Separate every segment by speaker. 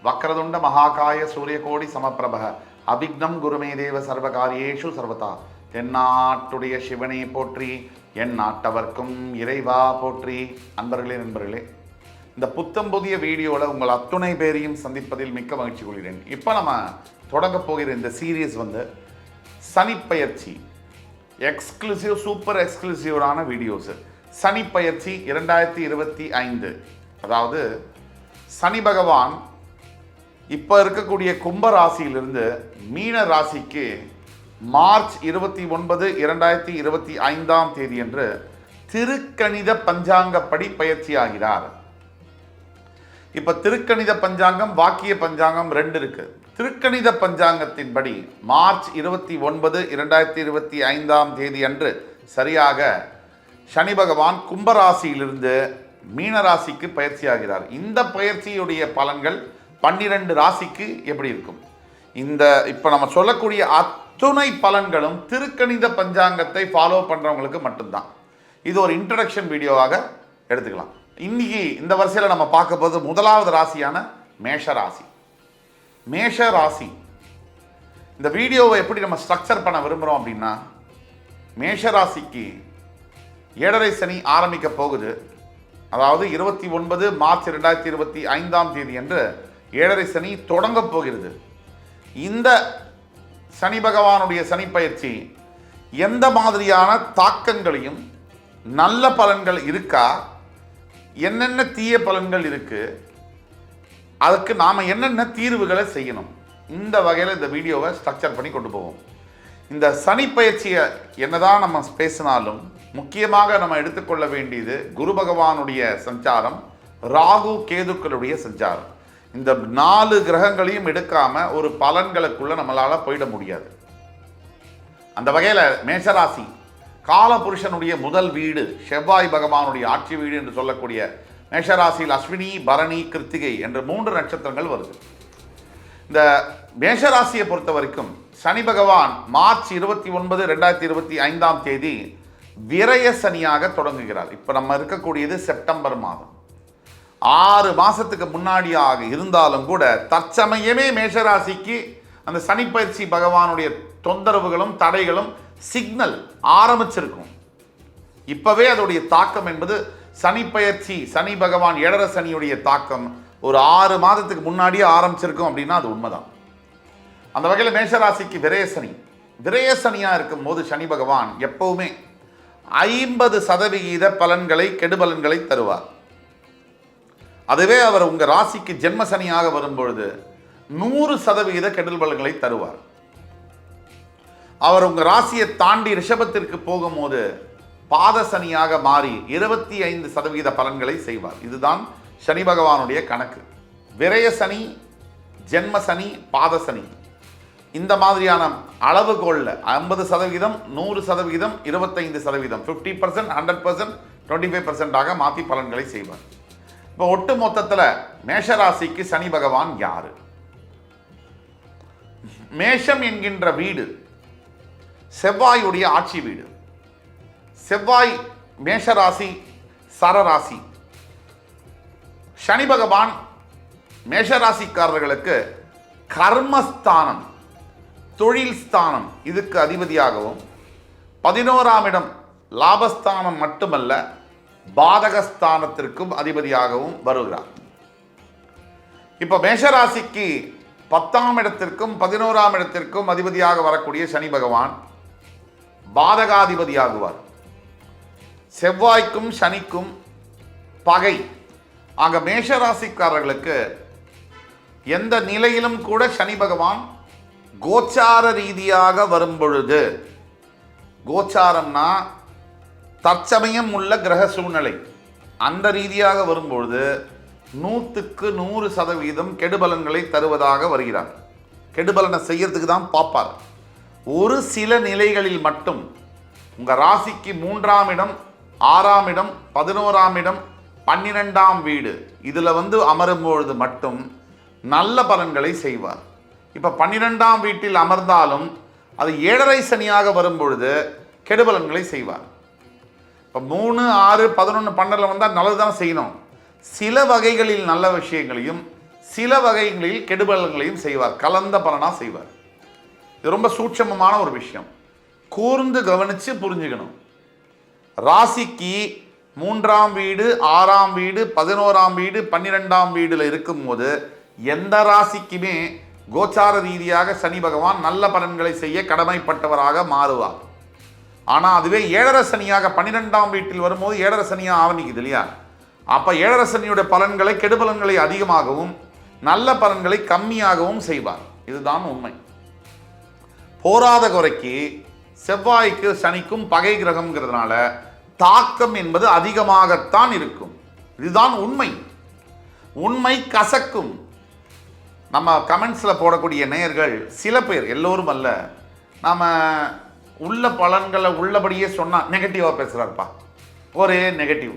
Speaker 1: வக்ரதுண்ட மகாகாய சூரியகோடி சமப்பிரப அபிக்னம் குருமே தேவ சர்வகாரியேஷு சர்வதா. தென்னாட்டுடைய சிவனை போற்றி, என் நாட்டவர்க்கும் இறைவா போற்றி. அன்பர்களே நண்பர்களே, இந்த புத்தம் புதிய வீடியோவில் உங்கள் அத்துணை பேரையும் சந்திப்பதில் மிக்க மகிழ்ச்சி கொள்கிறேன். இப்போ நம்ம தொடங்க போகிற இந்த சீரீஸ் சனிப்பெயர்ச்சி எக்ஸ்க்ளூசிவ், சூப்பர் எக்ஸ்க்ளூசிவான வீடியோஸ். சனிப்பெயர்ச்சி 2025, அதாவது சனி பகவான் இப்போ இருக்கக்கூடிய கும்ப ராசியிலிருந்து மீன ராசிக்கு மார்ச் 29, 2025 அன்று திருக்கணித பஞ்சாங்கப்படி பயிற்சி ஆகிறார். இப்போ திருக்கணித பஞ்சாங்கம், வாக்கிய பஞ்சாங்கம் 2 இருக்கு. திருக்கணித பஞ்சாங்கத்தின்படி மார்ச் 29, 2025 அன்று சரியாக சனி பகவான் கும்பராசியிலிருந்து மீனராசிக்கு பயிற்சி ஆகிறார். இந்த பயிற்சியுடைய பலன்கள் 12 ராசிக்கு எப்படி இருக்கும்? இப்போ நம்ம சொல்லக்கூடிய அத்துணை பலன்களும் திருக்கணித பஞ்சாங்கத்தை ஃபாலோ பண்ணுறவங்களுக்கு மட்டும்தான். இது ஒரு இன்ட்ரடக்ஷன் வீடியோவாக எடுத்துக்கலாம். இன்னைக்கு இந்த வரிசையில் நம்ம பார்க்க போது முதலாவது ராசியான மேஷ ராசி. மேஷ ராசி இந்த வீடியோவை எப்படி நம்ம ஸ்ட்ரக்சர் பண்ண விரும்புகிறோம் அப்படின்னா, மேஷ ராசிக்கு 7.5 சனி ஆரம்பிக்க போகுது. அதாவது 29 மார்ச் 2025 அன்று 7.5 சனி தொடங்க போகிறது. இந்த சனி பகவானுடைய சனி பயிற்சி எந்த மாதிரியான தாக்கங்களையும், நல்ல பலன்கள் இருக்கா, என்னென்ன தீய பலன்கள் இருக்கு, அதுக்கு நாம் என்னென்ன தீர்வுகளை செய்யணும், இந்த வகையில் இந்த வீடியோவை ஸ்ட்ரக்சர் பண்ணி கொண்டு போவோம். இந்த சனி பயிற்சியை என்னதான் நம்ம பேசினாலும் முக்கியமாக நம்ம எடுத்துக்கொள்ள வேண்டியது குரு பகவானுடைய சஞ்சாரம், ராகு கேதுக்களுடைய சஞ்சாரம். இந்த 4 கிரகங்களையும் எடுக்காம ஒரு பலன்களுக்குள்ள நம்மளால போயிட முடியாது. அந்த வகையில் மேஷராசி காலபுருஷனுடைய முதல் வீடு, செவ்வாய் பகவானுடைய ஆட்சி வீடு என்று சொல்லக்கூடிய மேஷராசியில் அஸ்வினி, பரணி, கிருத்திகை என்ற 3 நட்சத்திரங்கள் வருது. இந்த மேஷராசியை பொறுத்த வரைக்கும் சனி பகவான் மார்ச் 29, 2025 விரய சனியாக தொடங்குகிறார். இப்போ நம்ம இருக்கக்கூடியது செப்டம்பர் மாதம். 6 மாதத்துக்கு முன்னாடியாக இருந்தாலும் கூட தற்சமயமே மேஷராசிக்கு அந்த சனிப்பயிற்சி பகவானுடைய தொந்தரவுகளும் தடைகளும் சிக்னல் ஆரம்பிச்சிருக்கும். இப்பவே அதோடைய தாக்கம் என்பது சனிப்பயிற்சி, சனி பகவான் 7.5 சனியுடைய தாக்கம் ஒரு 6 மாதத்துக்கு முன்னாடியே ஆரம்பிச்சிருக்கும் அப்படின்னா அது உண்மைதான். அந்த வகையில் மேஷராசிக்கு விரயசனியாக இருக்கும் போது சனி பகவான் எப்பவுமே 50% பலன்களை, கெடுபலன்களை தருவார். அதுவே அவர் உங்கள் ராசிக்கு ஜென்ம சனியாக வரும்பொழுது 100% கெடுபலன்களை தருவார். அவர் உங்கள் ராசியை தாண்டி ரிஷபத்திற்கு போகும்போது பாத சனியாக மாறி 25% பலன்களை செய்வார். இதுதான் சனி பகவானுடைய கணக்கு. விரய சனி, ஜென்ம சனி, பாத சனி, இந்த மாதிரியான அளவுகோலில் 50%, 100%, 25%, 50%, 100%, 25% மாற்றி பலன்களை செய்வார். இப்போ ஒட்டு மொத்தத்தில் மேஷராசிக்கு சனி பகவான் யாரு? மேஷம் என்கின்ற வீடு செவ்வாயுடைய ஆட்சி வீடு. செவ்வாய் மேஷராசி சரராசி. சனி பகவான் மேஷராசிக்காரர்களுக்கு கர்மஸ்தானம், தொழில் ஸ்தானம், இதுக்கு அதிபதியாகவும் 11ஆம் இடம் லாபஸ்தானம் மட்டுமல்ல பாதகஸ்தானத்திற்கும் அதிபதியாகவும் வருகிறார். இப்போ மேஷராசிக்கு 10ஆம் இடத்திற்கும் 11ஆம் இடத்திற்கும் அதிபதியாக வரக்கூடிய சனி பகவான் பாதகாதிபதியாகுவார். செவ்வாய்க்கும் சனிக்கும் பகை. ஆக மேஷராசிக்காரர்களுக்கு எந்த நிலையிலும் கூட சனி பகவான் கோச்சார ரீதியாக வரும்பொழுது, கோச்சாரம்னா தற்சமயம் உள்ள கிரக சூழ்நிலை, அந்த ரீதியாக வரும்பொழுது 100க்கு 100% கெடுபலன்களை தருவதாக வருகிறார். கெடுபலனை செய்யறதுக்கு தான் பார்ப்பார். ஒரு சில நிலைகளில் மட்டும் உங்கள் ராசிக்கு 3ஆம் இடம், 6ஆம் இடம், 11ஆம் இடம், 12ஆம் வீடு இதில் அமரும்பொழுது மட்டும் நல்ல பலன்களை செய்வார். இப்போ 12ஆம் வீட்டில் அமர்ந்தாலும் அது 7.5 சனியாக வரும்பொழுது கெடுபலன்களை செய்வார். இப்போ 3, 6, 11, 12 வந்தால் நல்லது தான் செய்யணும். சில வகைகளில் நல்ல விஷயங்களையும் சில வகைகளில் கெடுபலங்களையும் செய்வார், கலந்த பலனாக செய்வார். இது ரொம்ப சூட்சமமான ஒரு விஷயம், கூர்ந்து கவனித்து புரிஞ்சுக்கணும். ராசிக்கு 3ஆம் வீடு, 6ஆம் வீடு, 11ஆம் வீடு, 12ஆம் வீடுல இருக்கும்போது எந்த ராசிக்குமே கோச்சார ரீதியாக சனி பகவான் நல்ல பலன்களை செய்ய கடமைப்பட்டவராக மாறுவார். ஆனால் அதுவே ஏழரை சனியாக 12ஆம் வீட்டில் வரும்போது ஏழரை சனியாக ஆரம்பிக்குது இல்லையா? அப்போ ஏழரை சனியுடைய பலன்களை, கெடுபலன்களை அதிகமாகவும் நல்ல பலன்களை கம்மியாகவும் செய்வார். இதுதான் உண்மை. போராத குறைக்கு செவ்வாய்க்கு சனிக்கும் பகை கிரகம்ங்கிறதுனால தாக்கம் என்பது அதிகமாகத்தான் இருக்கும். இதுதான் உண்மை. உண்மை கசக்கும். நம்ம கமெண்ட்ஸில் போடக்கூடிய நேயர்கள் சில பேர், எல்லோரும் அல்ல, நம்ம உள்ள பலன்களை உள்ளபடியே சொன்னால் நெகட்டிவாக பேசுகிறாருப்பா, ஒரே நெகட்டிவ்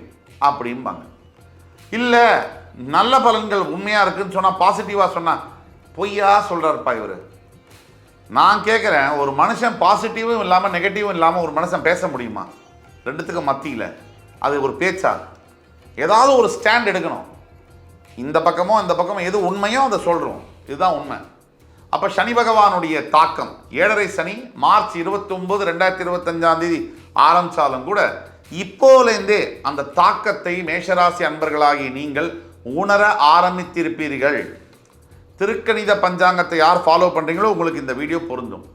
Speaker 1: அப்படிம்பாங்க. இல்லை நல்ல பலன்கள் உண்மையாக இருக்குன்னு சொன்னால், பாசிட்டிவாக சொன்னால் பொய்யா சொல்கிறாருப்பா இவர். நான் கேட்குறேன், ஒரு மனுஷன் பாசிட்டிவும் இல்லாமல் நெகட்டிவும் இல்லாமல் ஒரு மனுஷன் பேச முடியுமா? ரெண்டுத்துக்கு மத்தியில் அது ஒரு பேச்சா? ஏதாவது ஒரு ஸ்டாண்ட் எடுக்கணும். இந்த பக்கமோ இந்த பக்கமோ எது உண்மையோ அதை சொல்கிறோம், இதுதான் உண்மை. அப்போ சனி பகவானுடைய தாக்கம், ஏழரை சனி மார்ச் 29, 2025 ஆரம்பித்தாலும் கூட இப்போலேருந்தே அந்த தாக்கத்தை மேஷராசி அன்பர்களாகி நீங்கள் உணர ஆரம்பித்திருப்பீர்கள். திருக்கணித பஞ்சாங்கத்தை யார் ஃபாலோ பண்ணுறீங்களோ உங்களுக்கு இந்த வீடியோ பொருந்தும்.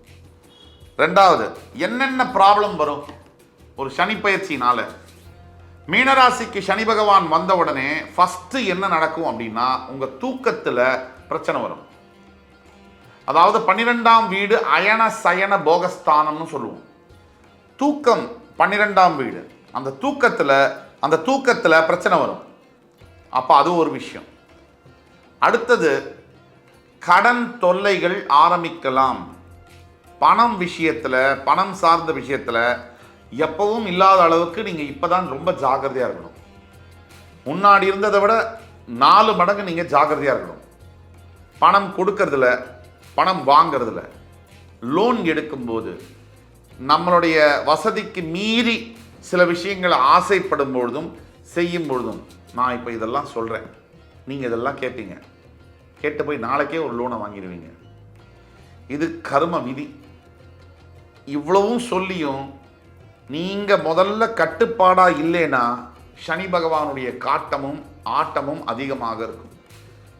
Speaker 1: ரெண்டாவது, என்னென்ன ப்ராப்ளம் வரும் ஒரு சனி பயிற்சினால? மீனராசிக்கு சனி பகவான் வந்த உடனே ஃபஸ்ட்டு என்ன நடக்கும் அப்படின்னா, உங்கள் தூக்கத்தில் பிரச்சனை வரும். அதாவது 12ஆம் வீடு அயன சயன போகஸ்தானம்னு சொல்லுவோம். தூக்கம் 12ஆம் வீடு, அந்த தூக்கத்தில் பிரச்சனை வரும். அப்போ அது ஒரு விஷயம். அடுத்தது, கடன் தொல்லைகள் ஆரம்பிக்கலாம். பணம் விஷயத்தில், பணம் சார்ந்த விஷயத்தில் எப்பவும் இல்லாத அளவுக்கு நீங்கள் இப்போ தான் ரொம்ப ஜாக்கிரதையாக இருக்கணும். முன்னாடி இருந்ததை விட 4 மடங்கு நீங்கள் ஜாக்கிரதையாக இருக்கணும். பணம் கொடுக்கறதுல, பணம் வாங்கிறதுல, லோன் எடுக்கும்போது, நம்மளுடைய வசதிக்கு மீறி சில விஷயங்களை ஆசைப்படும் பொழுதும் செய்யும் பொழுதும், நான் இப்போ இதெல்லாம் சொல்கிறேன், நீங்கள் இதெல்லாம் கேட்பீங்க, கேட்டு போய் நாளைக்கே ஒரு லோனை வாங்கிடுவீங்க. இது கர்ம விதி. இவ்வளவும் சொல்லியும் நீங்கள் முதல்ல கட்டுப்பாடாக இல்லைன்னா சனி பகவானுடைய காட்டமும் ஆட்டமும் அதிகமாக இருக்கும்.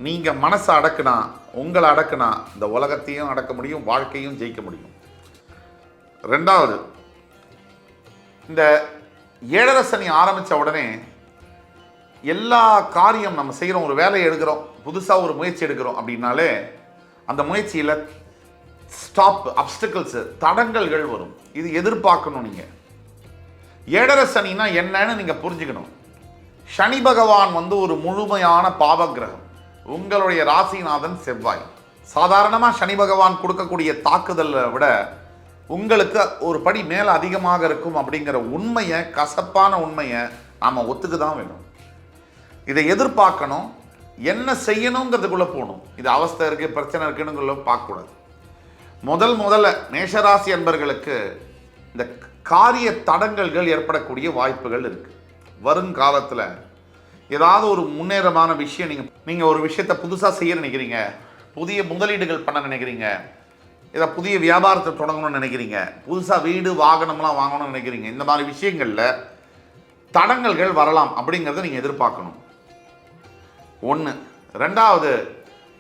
Speaker 1: நீங்கள் மனசை அடக்குனா, உங்களை அடக்குனா இந்த உலகத்தையும் அடக்க முடியும், வாழ்க்கையும் ஜெயிக்க முடியும். ரெண்டாவது, இந்த ஏழரை சனி ஆரம்பித்த உடனே எல்லா காரியம் நம்ம செய்கிறோம், ஒரு வேலையை எடுக்கிறோம், புதுசாக ஒரு முயற்சி எடுக்கிறோம் அப்படின்னாலே அந்த முயற்சியில் ஸ்டாப், அப்டிக்கல்ஸு, தடங்கல்கள் வரும். இது எதிர்பார்க்கணும். நீங்கள் ஏழரை சனினா என்னன்னு நீங்கள் புரிஞ்சுக்கணும். சனி பகவான் ஒரு முழுமையான பாவகிரகம். உங்களுடைய ராசிநாதன் செவ்வாய். சாதாரணமாக சனி பகவான் கொடுக்கக்கூடிய தாக்குதலை விட உங்களுக்கு ஒரு படி மேலே அதிகமாக இருக்கும் அப்படிங்கிற உண்மையை, கசப்பான உண்மையை நாம் ஒத்துக்கு தான் வேணும். இதை எதிர்பார்க்கணும். என்ன செய்யணுங்கிறதுக்குள்ளே போகணும். இது அவஸ்தை இருக்குது, பிரச்சனை இருக்குன்னு பார்க்கக்கூடாது. முதல்ல மேஷராசி அன்பர்களுக்கு இந்த காரிய தடங்கல்கள் ஏற்படக்கூடிய வாய்ப்புகள் இருக்குது. வருங்காலத்தில் ஏதாவது ஒரு முன்னேறமான விஷயம், நீங்கள் ஒரு விஷயத்தை புதுசாக செய்ய நினைக்கிறீங்க, புதிய முதலீடுகள் பண்ண நினைக்கிறீங்க, ஏதோ புதிய வியாபாரத்தை தொடங்கணும்னு நினைக்கிறீங்க, புதுசாக வீடு வாகனம்லாம் வாங்கணும்னு நினைக்கிறீங்க, இந்த மாதிரி விஷயங்களில் தடங்கல்கள் வரலாம் அப்படிங்கிறத நீங்கள் எதிர்பார்க்கணும். ஒன்று. ரெண்டாவது,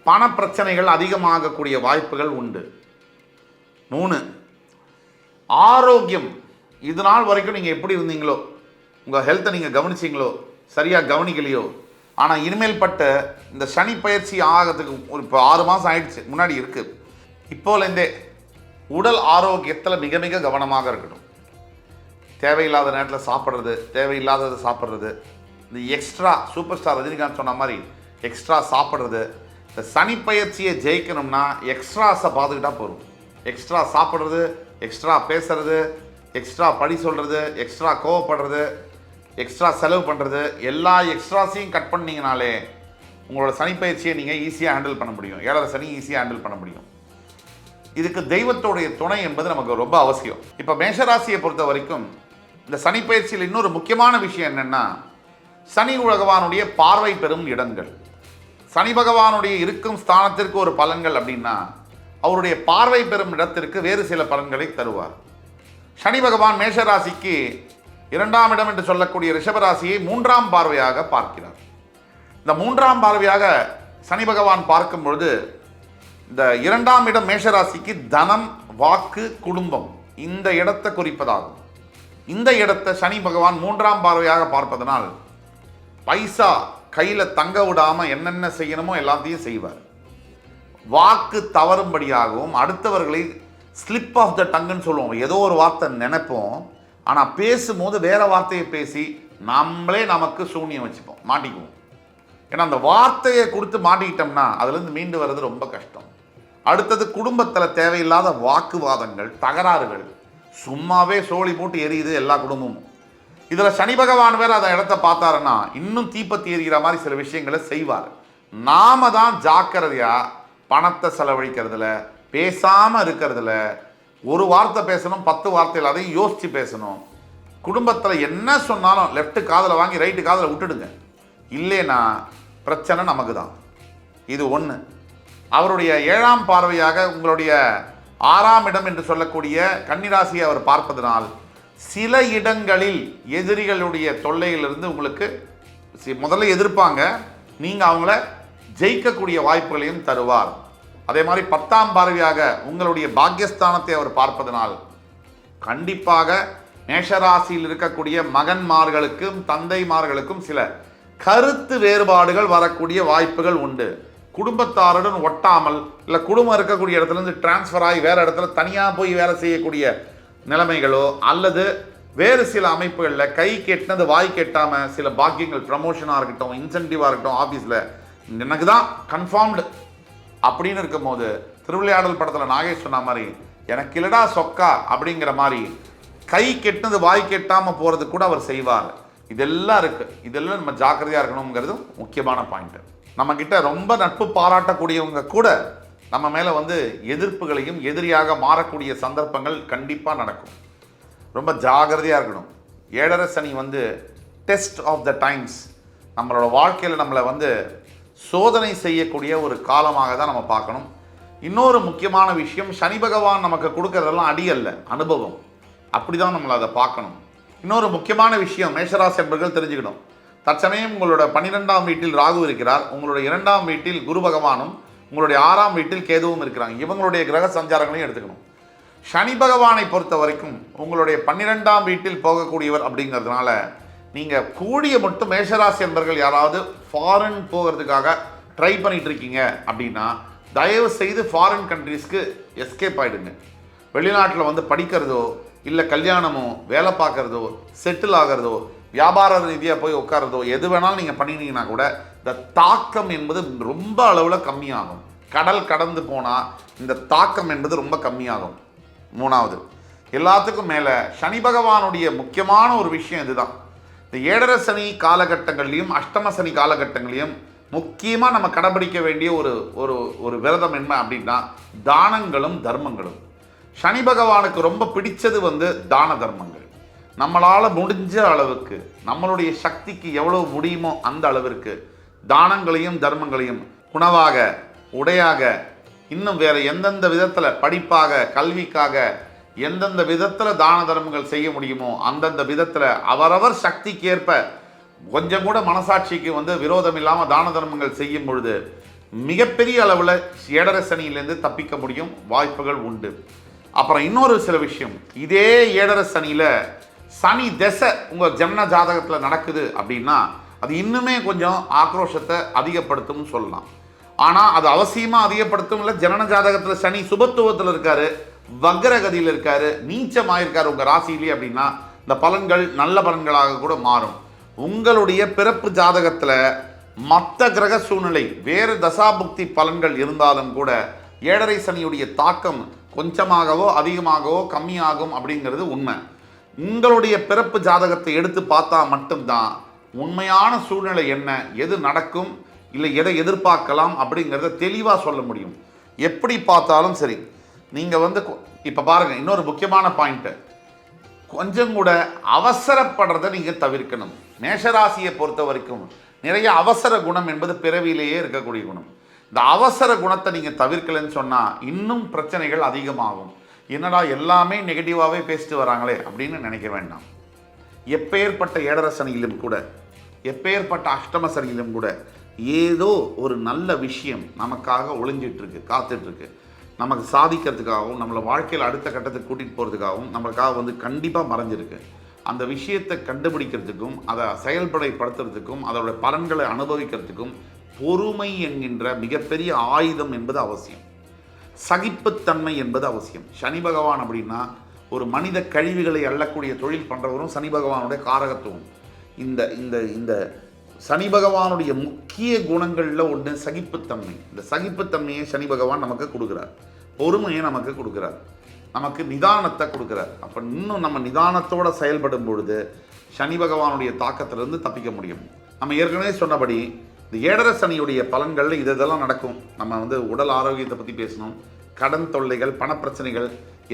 Speaker 1: பண பிரச்சனைகள் அதிகமாகக்கூடிய வாய்ப்புகள் உண்டு. 3, ஆரோக்கியம். இது நாள் வரைக்கும் நீங்கள் எப்படி இருந்தீங்களோ, உங்கள் ஹெல்த்தை நீங்கள் கவனிச்சிங்களோ, சரியாக கவனிக்கலையோ, ஆனால் இனிமேல் பட்ட இந்த சனி பயிற்சி ஆகிறதுக்கு இப்போ 6 மாதம் ஆயிடுச்சு, முன்னாடி இருக்குது. இப்போலேருந்தே உடல் ஆரோக்கியத்தில் மிக மிக கவனமாக இருக்கணும். தேவையில்லாத நேரத்தில் சாப்பிட்றது, தேவையில்லாதது சாப்பிட்றது, இந்த எக்ஸ்ட்ரா சூப்பர் ஸ்டார் ரஜினிகாந்த் சொன்ன மாதிரி எக்ஸ்ட்ரா சாப்பிட்றது. இந்த சனி பயிற்சியை ஜெயிக்கணும்னா எக்ஸ்ட்ராஸை பார்த்துக்கிட்டா போதும். எக்ஸ்ட்ரா சாப்பிட்றது, எக்ஸ்ட்ரா பேசுறது, எக்ஸ்ட்ரா படி சொல்கிறது, எக்ஸ்ட்ரா கோவப்படுறது, எக்ஸ்ட்ரா செலவு பண்ணுறது, எல்லா எக்ஸ்ட்ராஸையும் கட் பண்ணிங்கனாலே உங்களோட சனி பயிற்சியை நீங்கள் ஈஸியாக ஹேண்டில் பண்ண முடியும். ஏழரை சனி ஈஸியாக ஹேண்டில் பண்ண முடியும். இதுக்கு தெய்வத்தோடைய துணை என்பது நமக்கு ரொம்ப அவசியம். இப்போ மேஷராசியை பொறுத்த வரைக்கும் இந்த சனி பயிற்சியில் இன்னொரு முக்கியமான விஷயம் என்னென்னா, சனி பகவானுடைய பார்வை பெறும் இடங்கள். சனி பகவானுடைய இருக்கும் ஸ்தானத்திற்கு ஒரு பலன்கள் அப்படின்னா அவருடைய பார்வை பெறும் இடத்திற்கு வேறு சில பலன்களை தருவார். சனி பகவான் மேஷராசிக்கு 2ஆம் இடம் என்று சொல்லக்கூடிய ரிஷபராசியை 3ஆம் பார்வையாக பார்க்கிறார். இந்த 3ஆம் பார்வையாக சனி பகவான் பார்க்கும் பொழுது இந்த 2ஆம் இடம் மேஷராசிக்கு தனம், வாக்கு, குடும்பம் இந்த இடத்தை குறிப்பதாகும். இந்த இடத்தை சனி பகவான் 3ஆம் பார்வையாக பார்ப்பதனால் பைசா கையில் தங்க விடாமல் என்னென்ன செய்யணுமோ எல்லாத்தையும் செய்வார். வாக்கு தவறும்படியாகவும் அடுத்தவர்களை ஸ்லிப் ஆஃப் த டங்குன்னு சொல்லுவோம். ஏதோ ஒரு வார்த்தை நினைப்போம், ஆனால் பேசும்போது வேற வார்த்தையை பேசி நம்மளே நமக்கு சூன்யம் வச்சுப்போம், மாட்டிக்குவோம். ஏன்னா அந்த வார்த்தையை கொடுத்து மாட்டிக்கிட்டோம்னா அதுலேருந்து மீண்டு வர்றது ரொம்ப கஷ்டம். அடுத்தது குடும்பத்தில் தேவையில்லாத வாக்குவாதங்கள், தகராறுகள், சும்மாவே சோழி போட்டு எரியுது எல்லா குடும்பமும். இதில் சனி பகவான் வேறு அந்த இடத்த பார்த்தாருன்னா இன்னும் தீப்பத்தி எரிகிற மாதிரி சில விஷயங்களை செய்வார். நாம தான் ஜாக்கிரதையாக பணத்தை செலவழிக்கிறதுல, பேசாமல் இருக்கிறதுல, ஒரு வார்த்தை பேசணும் 10 வார்த்தைகள் அதையும் யோசித்து பேசணும். குடும்பத்தில் என்ன சொன்னாலும் லெஃப்ட் காதில் வாங்கி ரைட்டு காதில் விட்டுடுங்க, இல்லைன்னா பிரச்சனை நமக்கு தான். இது ஒன்று. அவருடைய 7ஆம் பார்வையாக உங்களுடைய 6ஆம் இடம் என்று சொல்லக்கூடிய கன்னிராசியை அவர் பார்ப்பதனால் சில இடங்களில் எதிரிகளுடைய தொல்லையிலிருந்து உங்களுக்கு முதல்ல எதிர்ப்பாங்க, நீங்கள் அவங்கள ஜெயிக்கக்கூடிய வாய்ப்புகளையும் தருவார். அதே மாதிரி 10ஆம் பார்வையாக உங்களுடைய பாக்கியஸ்தானத்தை அவர் பார்ப்பதனால் கண்டிப்பாக மேஷராசியில் இருக்கக்கூடிய மகன்மார்களுக்கும் தந்தைமார்களுக்கும் சில கருத்து வேறுபாடுகள் வரக்கூடிய வாய்ப்புகள் உண்டு. குடும்பத்தாருடன் ஒட்டாமல், இல்லை குடும்பம் இருக்கக்கூடிய இடத்துலேருந்து டிரான்ஸ்ஃபர் ஆகி வேறு இடத்துல தனியாக போய் வேலை செய்யக்கூடிய நிலைமைகளோ, அல்லது வேறு சில அமைப்புகளில் கை கெட்டினது வாய் கெட்டாமல் சில பாக்கியங்கள், ப்ரமோஷனாக இருக்கட்டும், இன்சென்டிவாக இருக்கட்டும், ஆஃபீஸில் எனக்கு தான் கன்ஃபார்ம்டு அப்படின்னு இருக்கும்போது திருவிளையாடல் படத்தில் நாகேஷ் சொன்ன மாதிரி எனக்கு இல்லடா சொக்கா அப்படிங்கிற மாதிரி கை கெட்டினது வாய் கெட்டாமல் போகிறது கூட அவர் செய்வார். இதெல்லாம் இருக்குது. இதெல்லாம் நம்ம ஜாக்கிரதையாக இருக்கணுங்கிறது முக்கியமான பாயிண்ட்டு. நம்மக்கிட்ட ரொம்ப நட்பு பாராட்டக்கூடியவங்க கூட நம்ம மேலே எதிர்ப்புகளையும் எதிரியாக மாறக்கூடிய சந்தர்ப்பங்கள் கண்டிப்பாக நடக்கும். ரொம்ப ஜாகிரதையாக இருக்கணும். 7.5 சனி டெஸ்ட் ஆஃப் த டைம்ஸ், நம்மளோட வாழ்க்கையில் நம்மளை சோதனை செய்யக்கூடிய ஒரு காலமாக தான் நம்ம பார்க்கணும். இன்னொரு முக்கியமான விஷயம், சனி பகவான் நமக்கு கொடுக்கறதெல்லாம் அடி அல்ல, அனுபவம். அப்படி தான் நம்மளை அதை பார்க்கணும். இன்னொரு முக்கியமான விஷயம் மேஷராசி என்பர்கள் தெரிஞ்சுக்கணும். தற்சமயம் உங்களோட 12ஆம் வீட்டில் ராகு இருக்கிறார், உங்களுடைய 2ஆம் வீட்டில் குரு பகவானும், உங்களுடைய 6ஆம் வீட்டில் கேதுவும் இருக்கிறாங்க. இவங்களுடைய கிரக சஞ்சாரங்களையும் எடுத்துக்கணும். சனி பகவானை பொறுத்த வரைக்கும் உங்களுடைய 12ஆம் வீட்டில் போகக்கூடியவர் அப்படிங்கிறதுனால நீங்கள் கூடிய மட்டும் மேஷராசி என்பர்கள் யாராவது ஃபாரின் போகிறதுக்காக ட்ரை பண்ணிட்டு இருக்கீங்க அப்படின்னா தயவு செய்து ஃபாரின் கண்ட்ரீஸ்க்கு எஸ்கேப் ஆகிடுங்க. வெளிநாட்டில் படிக்கிறதோ, இல்லை கல்யாணமோ, வேலை பார்க்குறதோ, செட்டில் ஆகிறதோ, வியாபார ரீதியாக போய் உட்காரதோ, எது வேணாலும் நீங்கள் பண்ணினீங்கன்னா கூட இந்த தாக்கம் என்பது ரொம்ப அளவில் கம்மியாகும். கடல் கடந்து போனால் இந்த தாக்கம் என்பது ரொம்ப கம்மியாகும். 3வது, எல்லாத்துக்கும் மேலே சனி பகவானுடைய முக்கியமான ஒரு விஷயம் இதுதான். இந்த 7.5 சனி காலகட்டங்கள்லையும் அஷ்டம சனி காலகட்டங்களையும் முக்கியமாக நம்ம கடைபிடிக்க வேண்டிய ஒரு விரதம் என்ன அப்படின்னா தானங்களும் தர்மங்களும். சனி பகவானுக்கு ரொம்ப பிடிச்சது தான தர்மங்கள். நம்மளால் முடிஞ்ச அளவுக்கு, நம்மளுடைய சக்திக்கு எவ்வளவு முடியுமோ அந்த அளவிற்கு தானங்களையும் தர்மங்களையும் உணவாக, உடையாக, இன்னும் வேறு எந்தெந்த விதத்தில் படிப்பாக, கல்விக்காக எந்தெந்த விதத்தில் தான தர்மங்கள் செய்ய முடியுமோ அந்தந்த விதத்தில் அவரவர் சக்திக்கு ஏற்ப கொஞ்சம் கூட மனசாட்சிக்கு விரோதம் இல்லாமல் தான தர்மங்கள் செய்யும் பொழுது மிகப்பெரிய அளவில் 7.5 சனியிலேருந்து தப்பிக்க முடியும், வாய்ப்புகள் உண்டு. அப்புறம் இன்னொரு சில விஷயம், இதே 7.5 சனியில் சனி திசை உங்கள் ஜன்ம ஜாதகத்தில் நடக்குது அப்படின்னா அது இன்னுமே கொஞ்சம் ஆக்ரோஷத்தை அதிகப்படுத்தும்னு சொல்லலாம். ஆனால் அது அவசியமாக அதிகப்படுத்தும் இல்லை. ஜனன ஜாதகத்தில் சனி சுபத்துவத்தில் இருக்காரு, வக்ரகதியில் இருக்காரு, நீச்சமாயிருக்காரு உங்கள் ராசியிலே அப்படின்னா இந்த பலன்கள் நல்ல பலன்களாக கூட மாறும். உங்களுடைய பிறப்பு ஜாதகத்தில் மற்ற கிரக சூழ்நிலை வேறு தசாபுக்தி பலன்கள் இருந்தாலும் கூட 7.5 சனியுடைய தாக்கம் கொஞ்சமாகவோ அதிகமாகவோ கம்மியாகும் அப்படிங்கிறது உண்மை. உங்களுடைய பிறப்பு ஜாதகத்தை எடுத்து பார்த்தா மட்டும்தான் உண்மையான சூழ்நிலை என்ன, எது நடக்கும், இல்லை எதை எதிர்பார்க்கலாம் அப்படிங்கிறத தெளிவாக சொல்ல முடியும். எப்படி பார்த்தாலும் சரி, நீங்கள் இப்போ பாருங்கள், இன்னொரு முக்கியமான பாயிண்ட்டு, கொஞ்சம் கூட அவசரப்படுறதை நீங்கள் தவிர்க்கணும். மேஷராசியை பொறுத்த வரைக்கும் நிறைய அவசர குணம் என்பது பிறவியிலேயே இருக்கக்கூடிய குணம். இந்த அவசர குணத்தை நீங்கள் தவிர்க்கலைன்னு சொன்னால் இன்னும் பிரச்சனைகள் அதிகமாகும். என்னடா எல்லாமே நெகட்டிவாகவே பேசிட்டு வராங்களே அப்படின்னு நினைக்க வேண்டாம். எப்பேற்பட்ட ஏழரை சனியிலும் கூட, எப்பேற்பட்ட அஷ்டம சனியிலும் கூட ஏதோ ஒரு நல்ல விஷயம் நமக்காக ஒளிஞ்சிட்ருக்கு, காத்துட்ருக்கு. நமக்கு சாதிக்கிறதுக்காகவும் நம்மளை வாழ்க்கையில் அடுத்த கட்டத்துக்கு கூட்டிகிட்டு போகிறதுக்காகவும் நம்மளுக்காக வந்து கண்டிப்பாக மறைஞ்சிருக்கு. அந்த விஷயத்தை கண்டுபிடிக்கிறதுக்கும் அதை செயல்படுத்துறதுக்கும் அதோட பலன்களை அனுபவிக்கிறதுக்கும் பொறுமை என்கின்ற மிகப்பெரிய ஆயுதம் என்பது அவசியம். சகிப்புத்தன்மை என்பது அவசியம். சனி பகவான் அப்படின்னா ஒரு மனித கழிவுகளை அள்ளக்கூடிய தொழில் பண்ணுறவரும் சனி பகவானுடைய காரகத்துவம். இந்த இந்த இந்த சனி பகவானுடைய முக்கிய குணங்களில் ஒன்று சகிப்புத்தன்மை. இந்த சகிப்புத்தன்மையை சனி பகவான் நமக்கு கொடுக்குறார், பொறுமையை நமக்கு கொடுக்குறார், நமக்கு நிதானத்தை கொடுக்குறார். அப்போ இன்னும் நம்ம நிதானத்தோடு செயல்படும் பொழுது சனி பகவானுடைய தாக்கத்திலிருந்து தப்பிக்க முடியும். நம்ம ஏற்கனவே சொன்னபடி இந்த ஏழரை சனியுடைய பலன்களில் இதெல்லாம் நடக்கும். நம்ம வந்து உடல் ஆரோக்கியத்தை பற்றி பேசணும், கடன் தொல்லைகள், பணப்பிரச்சனைகள்,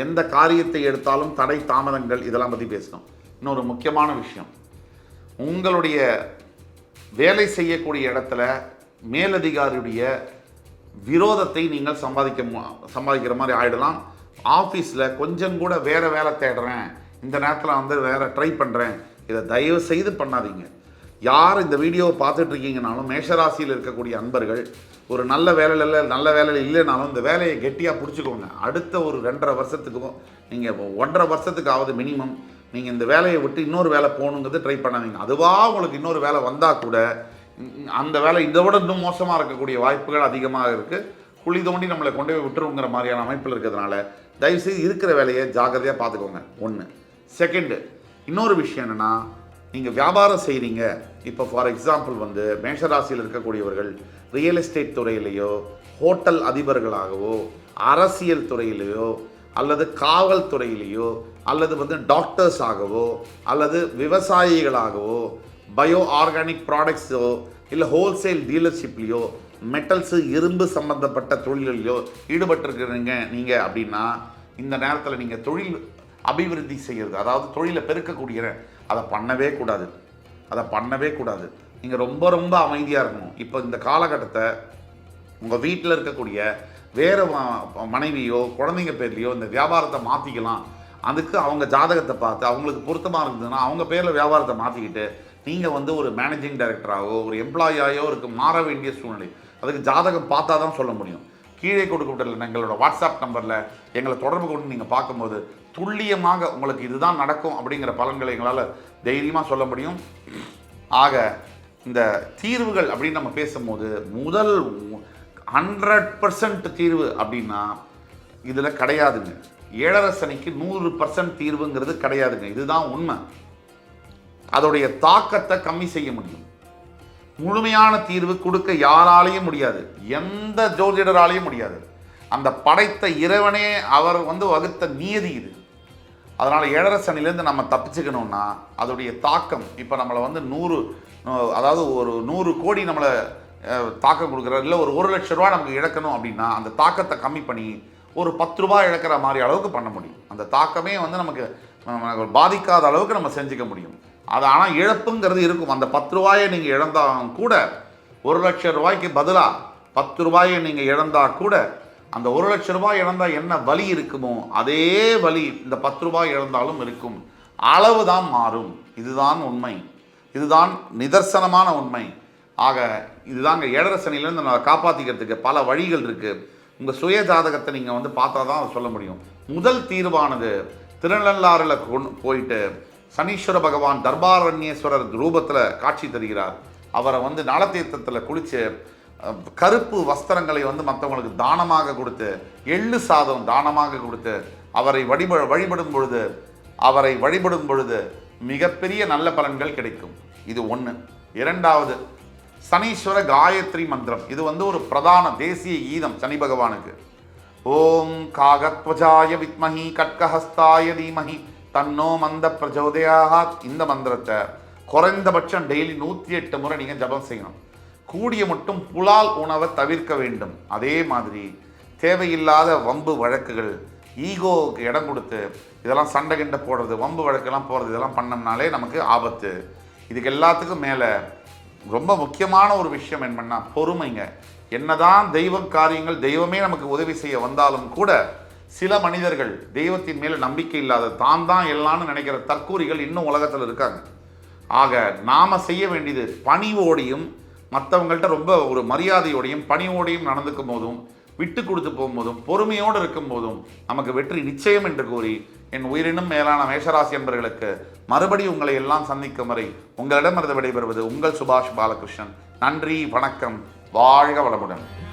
Speaker 1: எந்த காரியத்தை எடுத்தாலும் தடை தாமதங்கள், இதெல்லாம் பற்றி பேசணும். இன்னொரு முக்கியமான விஷயம், உங்களுடைய வேலை செய்யக்கூடிய இடத்துல மேலதிகாரியுடைய விரோதத்தை நீங்கள் சம்பாதிக்கிற மாதிரி ஆகிடலாம். ஆஃபீஸில் கொஞ்சம் கூட வேறு வேலை தேடுறேன், இந்த நேரத்தில் வந்து வேறு ட்ரை பண்ணுறேன், இதை தயவு செய்து பண்ணாதீங்க. யார் இந்த வீடியோவை பார்த்துட்ருக்கீங்கனாலும் மேஷராசியில் இருக்கக்கூடிய அன்பர்கள் ஒரு நல்ல வேலையில் இல்லைனாலும் இந்த வேலையை கெட்டியாக பிடிச்சிக்கோங்க. அடுத்த ஒரு 2.5 வருஷத்துக்கும் நீங்கள் 1.5 வருஷத்துக்காவது மினிமம் நீங்கள் இந்த வேலையை விட்டு இன்னொரு வேலை போகணுங்கிறது ட்ரை பண்ணாதீங்க. அதுவாக உங்களுக்கு இன்னொரு வேலை வந்தால் கூட அந்த வேலை இதை விட இன்னும் மோசமாக இருக்கக்கூடிய வாய்ப்புகள் அதிகமாக இருக்குது. குழி தோண்டி நம்மளை கொண்டு போய் விட்டுருங்கிற மாதிரியான அமைப்பில் இருக்கிறதுனால தயவுசெய்து இருக்கிற வேலையை ஜாக்கிரதையாக பார்த்துக்கோங்க. ஒன்று. செகண்டு, இன்னொரு விஷயம் என்னென்னா, நீங்கள் வியாபாரம் செய்கிறீங்க. இப்போ ஃபார் எக்ஸாம்பிள் வந்து மேஷராசியில் இருக்கக்கூடியவர்கள் ரியல் எஸ்டேட் துறையிலையோ, ஹோட்டல் அதிபர்களாகவோ, அரசியல் துறையிலையோ, அல்லது காவல்துறையிலையோ, அல்லது வந்து டாக்டர்ஸ் ஆகவோ, அல்லது விவசாயிகளாகவோ, பயோ ஆர்கானிக் ப்ராடக்ட்ஸோ, இல்லை ஹோல்சேல் டீலர்ஷிப்லேயோ, மெட்டல்ஸு இரும்பு சம்பந்தப்பட்ட தொழில்லையோ ஈடுபட்டிருக்கிறீங்க நீங்கள் அப்படின்னா இந்த நேரத்தில் நீங்கள் தொழில் அபிவிருத்தி செய்கிறது, அதாவது தொழிலை பெருக்கக்கூடிய அதை பண்ணவே கூடாது. நீங்கள் ரொம்ப ரொம்ப அமைதியாக இருக்கணும். இப்போ இந்த காலகட்டத்தை உங்கள் வீட்டில் இருக்கக்கூடிய வேறு மனைவியோ குழந்தைங்க பேர்லையோ இந்த வியாபாரத்தை மாற்றிக்கலாம். அதுக்கு அவங்க ஜாதகத்தை பார்த்து அவங்களுக்கு பொருத்தமாக இருந்ததுன்னா அவங்க பேரில் வியாபாரத்தை மாற்றிக்கிட்டு நீங்கள் வந்து ஒரு மேனேஜிங் டைரக்டராகவோ ஒரு எம்ப்ளாயியாகவோ மாற வேண்டிய சூழ்நிலை. அதுக்கு ஜாதகம் பார்த்தா தான் சொல்ல முடியும். கீழே கொடுக்கப்பட்டுள்ள எங்களோட வாட்ஸ்அப் நம்பரில் எங்களை தொடர்பு கொண்டு நீங்கள் பார்க்கும்போது துல்லியமாக உங்களுக்கு இதுதான் நடக்கும் அப்படிங்கிற பலன்களை எங்களால் தைரியமாக சொல்ல முடியும். ஆக இந்த தீர்வுகள் அப்படின்னு நம்ம பேசும்போது முதல் 100% தீர்வு அப்படின்னா இதில் கிடையாதுங்க. ஏழரை சனிக்கு 100% தீர்வுங்கிறது கிடையாதுங்க. இதுதான் உண்மை. அதோடைய தாக்கத்தை கம்மி செய்ய முடியும். முழுமையான தீர்வு கொடுக்க யாராலையும் முடியாது, எந்த ஜோதிடராலையும் முடியாது. அந்த படைத்த இறைவனே அவர் வந்து வகுத்த நியதி இது. அதனால் ஏழரை சனிலேருந்து நம்ம தப்பிச்சுக்கணும்னா அதோடைய தாக்கம் இப்போ நம்மளை வந்து 100 கோடி நம்மளை தாக்கம் கொடுக்குறாரு, இல்லை ஒரு 1 லட்ச ரூபா நமக்கு இழக்கணும் அப்படின்னா அந்த தாக்கத்தை கம்மி பண்ணி ஒரு 10 ரூபாய் இழக்கிற மாதிரி அளவுக்கு பண்ண முடியும். அந்த தாக்கமே வந்து நமக்கு பாதிக்காத அளவுக்கு நம்ம செஞ்சுக்க முடியும். அது ஆனால் இழப்புங்கிறது இருக்கும். அந்த 10 ரூபாயை நீங்கள் இழந்தாலும் கூட 1 லட்ச ரூபாய்க்கு பதிலாக 10 ரூபாயை நீங்கள் இழந்தால் கூட அந்த 1 லட்ச ரூபாய் இழந்தால் என்ன வலி இருக்குமோ அதே வலி இந்த 10 ரூபாய் இழந்தாலும் இருக்கும். அளவு தான் மாறும். இதுதான் உண்மை, இதுதான் நிதர்சனமான உண்மை. ஆக இதுதாங்க ஏழரை சனியிலேருந்து நம்ம காப்பாற்றிக்கிறதுக்கு பல வழிகள் இருக்குது. உங்கள் சுய ஜாதகத்தை நீங்கள் வந்து பார்த்தா தான் அதை சொல்ல முடியும். முதல் தீர்வானது திருநள்ளாறில் போயிட்டு சனீஸ்வர பகவான் தர்பாரண்யேஸ்வரர் ரூபத்தில் காட்சி தருகிறார். அவரை வந்து நலத்தீர்த்தத்தில் குளித்து கருப்பு வஸ்திரங்களை வந்து மற்றவங்களுக்கு தானமாக கொடுத்து, எள்ளு சாதம் தானமாக கொடுத்து அவரை வழிபடும் பொழுது மிகப்பெரிய நல்ல பலன்கள் கிடைக்கும். இது ஒன்று. இரண்டாவது, சனீஸ்வர காயத்ரி மந்திரம். இது வந்து ஒரு பிரதான தேசிய கீதம் சனி பகவானுக்கு. ஓம் காகத்வஜாய வித்மஹி கட்கஹஸ்தாய தீமஹி தன்னோ மந்த பிரச்சோதயாத். இந்த மந்திரத்தை குறைந்தபட்சம் டெய்லி 108 முறை நீங்கள் ஜபம் செய்யணும். கூடிய மட்டும் புலால் உணவை தவிர்க்க வேண்டும். அதே மாதிரி தேவையில்லாத வம்பு வழக்குகள், ஈகோவுக்கு இடம் கொடுத்து இதெல்லாம் சண்டை கிண்டை போடுறது, வம்பு வழக்கெல்லாம் போடுறது, இதெல்லாம் பண்ணோம்னாலே நமக்கு ஆபத்து. இதுக்கு எல்லாத்துக்கும் மேலே ரொம்ப முக்கியமான ஒரு விஷயம் என்னன்னா பொறுமைங்க. என்னதான் தெய்வ காரியங்கள் தெய்வமே நமக்கு உதவி செய்ய வந்தாலும் கூட சில மனிதர்கள் தெய்வத்தின் மேல நம்பிக்கை இல்லாத தான் எல்லாம்னு நினைக்கிற தற்கூரிகள் இன்னும் உலகத்தில் இருக்காங்க. ஆக நாம செய்ய வேண்டியது பணிவோடையும் மற்றவங்கள்ட்ட ரொம்ப ஒரு மரியாதையோடையும் பணிவோடையும் நடந்துக்கும் போதும் விட்டு கொடுத்து போகும்போதும் பொறுமையோடு இருக்கும் போதும் நமக்கு வெற்றி நிச்சயம் என்று கூறி என் உயிரினும் மேலான மேஷராசி என்பர்களுக்கு மறுபடியும் உங்களை எல்லாம் சந்திக்கும் வரை உங்களிடமிருந்து விடைபெறுவது உங்கள் சுபாஷ் பாலகிருஷ்ணன். நன்றி, வணக்கம், வாழ்க வளமுடன்.